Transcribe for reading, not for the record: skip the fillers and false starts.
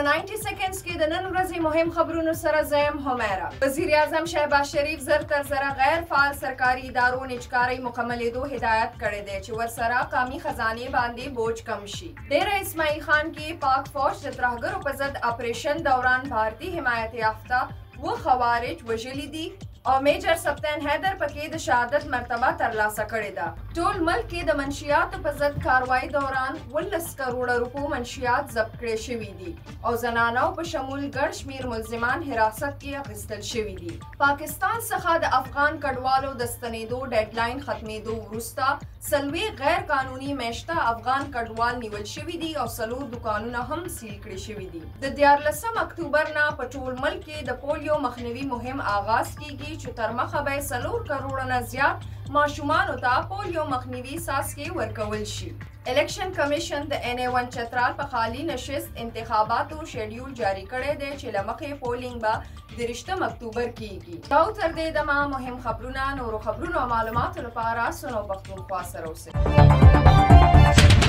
په 90 سیکنډز کې د نن ورځې مهم خبرونو سره زم همیرا. وزیر اعظم شهباز شریف زر تر زره غیر فعال سرکاري ادارو نجکارۍ مکملېدو هدایت کړی دی چې ورسره قومي خزانې باندې بوج کم شي. ډیره اسماعیل خان کې پاک فوج د ترهګرو په ضد اپریشن دوران بھارتی حمایت یافته و خوارج وژلي دي او میجر سپتین حیدر پکې د شهادت مرتبه ترلاسه کړې ده. ټول ملک کې د منشیاتو په ضد کاروایی دوران 19 کروڑه روپو منشیات ضبط کړي شوي دي او زنانو په شمول ګڼ شمیر ملزمان حراست کې اخیستل شوي دي. پاکستان څخه د افغان کډوالو د ستنېدو ډیډلاین ختمېدو وروسته 40 غیر قانوني میشته افغان کډوال نیول شوي دي او 4 دوکانونه هم سیل کړي شوي دي. د 14 اکتوبر نه په ټول ملک کې د پولیو مخنیوي مهم آغاز کیږي چې تر مخه به 4 کروڑه نه زیات ماشومانو ته پولیو مخنیوي څاڅکي ورکول شي. الیکشن کمیشن د NA1 چترال په خالي نشست انتخاباتو شیډیول جاری کړی دی چې له مخې پولینګ به 30 اکتوبر کیږي. دا تر دې دمه مهم خبرونه نورو خبرونو او معلوماتو لپاره سنو پښتونخوا سره اوسئ.